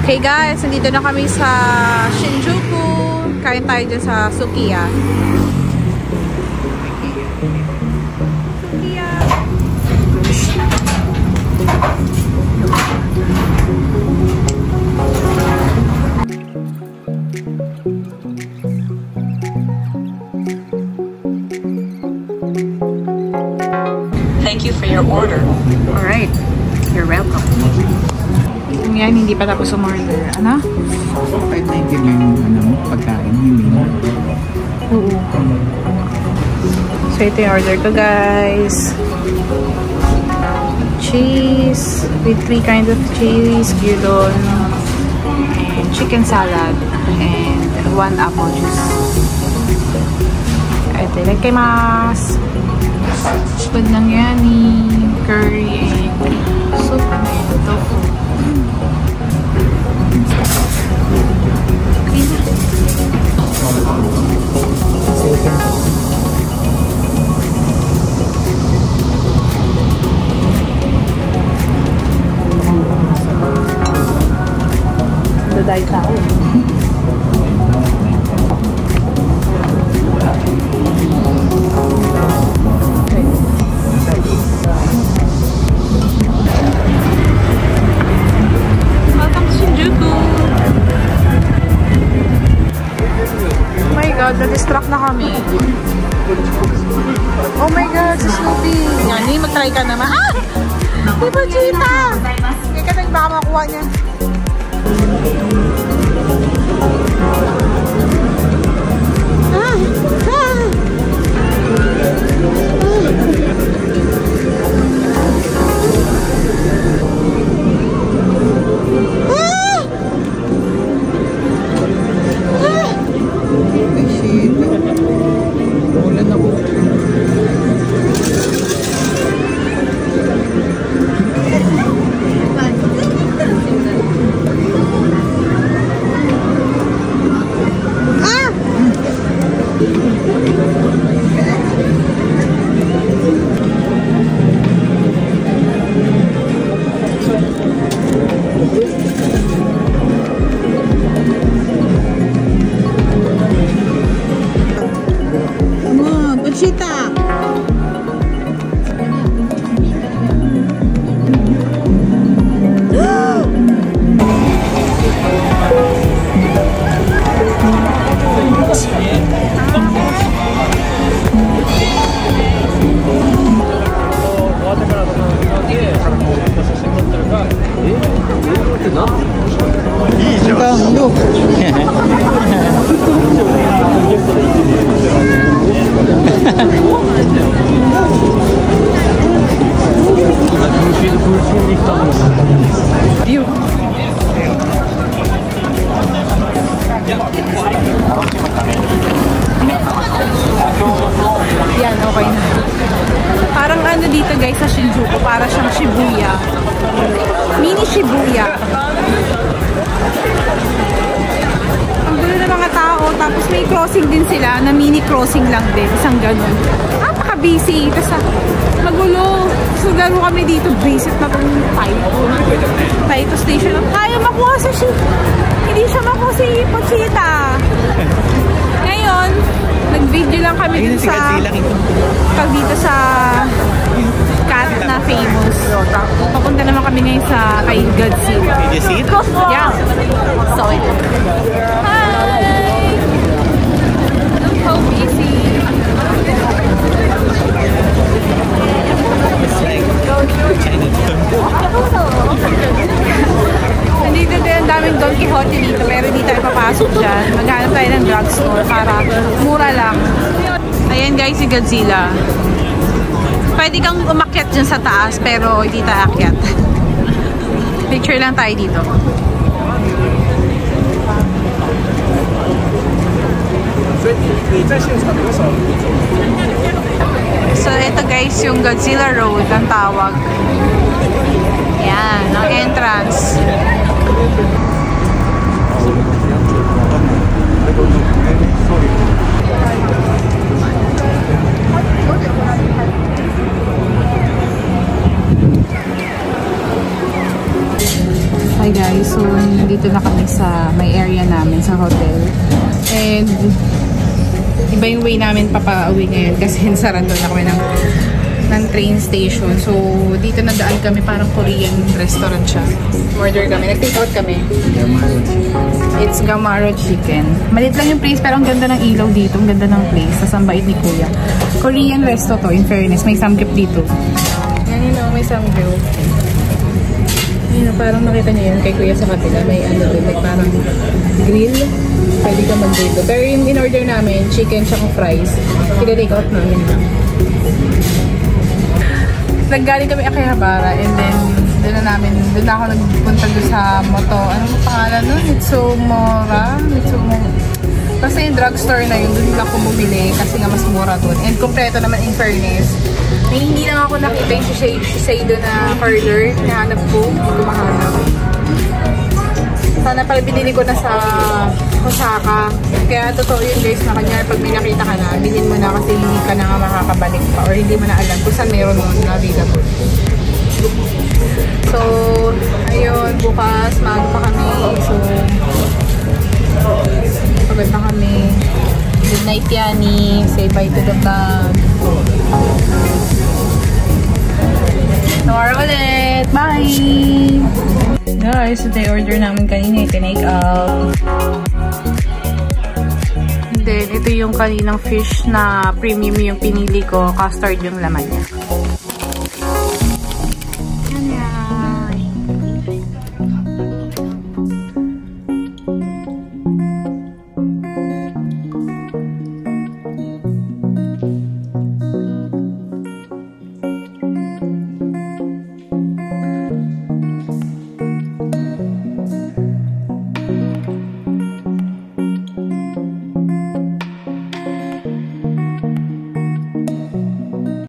Okay guys, nandito na kami sa Shinjuku. Kain tayo dyan sa Sukiya. Thank you for your order. Alright, you're welcome. Yan, hindi pa tapos umorder. Ano? 590 lang yung pagkain, hindi mo. Oo. So, ito yung order ko, guys. Cheese, with 3 kinds of cheese, gyudon, and chicken salad, and 1 apple juice. Ito, itadakimasu. Food ng yani, curry, and soup, and tofu. Daday tao. Welcome to Shinjuku. Oh my god, na-distract na kami. Oh my god, si Snoopy. Yan, hindi mag-try ka naman. Ah! Di ba, Chita? Hindi ka baka makuha niya. Yan, okay na. Parang ano dito guys sa Shinjuku, para siyang Shibuya. Mini Shibuya. Ang gulo ng mga tao, tapos may crossing din sila, na mini crossing lang din, isang ganun. Napaka-busy, tapos magulo. So gano'n kami dito, visit na itong Taito Station. Kaya makuha sa hindi siya makuha si Pochita. Ngayon, nag-video lang kami dun sa pag dito sa cat na famous. Papunta naman kami ngayon sa kay Godzilla. Did you see it? Yeah. So it. Hi! Look how busy. It's like Chinatown. Nandito din ang daming Don Quixote dito, pero hindi tayo papasok dyan. Maghanap tayo ng drugstore para mura lang. Ayan guys, si Godzilla. Pwede kang umakyat dyan sa taas, pero hindi tayo akyat. Picture lang tayo dito. So, ito guys, yung Godzilla Road ang tawag. Yan, ang entrance. Hi guys. tayo soon. Dito na kami sa may area namin sa hotel. And iba yung way namin papauwi ngayon kasi sarado na kami ng train station. So, dito na daan kami, parang Korean restaurant siya. Order kami. Nag-take out kami. It's Gamaro Chicken. Malit lang yung place pero ang ganda ng ilaw dito. Ang ganda ng place. Tapos ang bait ni Kuya. Korean resto to, in fairness. May samgyup dito. Yan yun, may samgyup. Yun, parang nakita niyo yun kay Kuya sa kapila. May ano din, like parang grill. Pwede ka mag-grill. Pero yung in-order namin, chicken tsaka fries. Kina-take out namin lang. Naggaling kami Akihabara and then doon na ako nagpunta doon sa Moto. Anong pangalan nun? Mitsumura? Kasi yung drugstore na yun, doon ako bumili kasi nga mas mura doon. And kompleto naman in fairness. May hindi lang ako nakita yung Shiseido na curler. Nahanap ko. Hindi ko mahanap. Sana pala binili ko na sa Osaka. Kaya totoo yun guys na kanya pag may nakita ka na, bilhin mo na kasi hindi ka na nga makakabalik pa or hindi mo na alam kung saan meron nun na available. So, ayun, bukas maaga pa kami. So, pagod na kami. Good night, Yani. Say bye to the vlog. Tomorrow ulit. Bye! Guys, today order namin kanina, tinake out. Then, ito yung kaninang fish na premium yung pinili ko. Custard yung laman niya.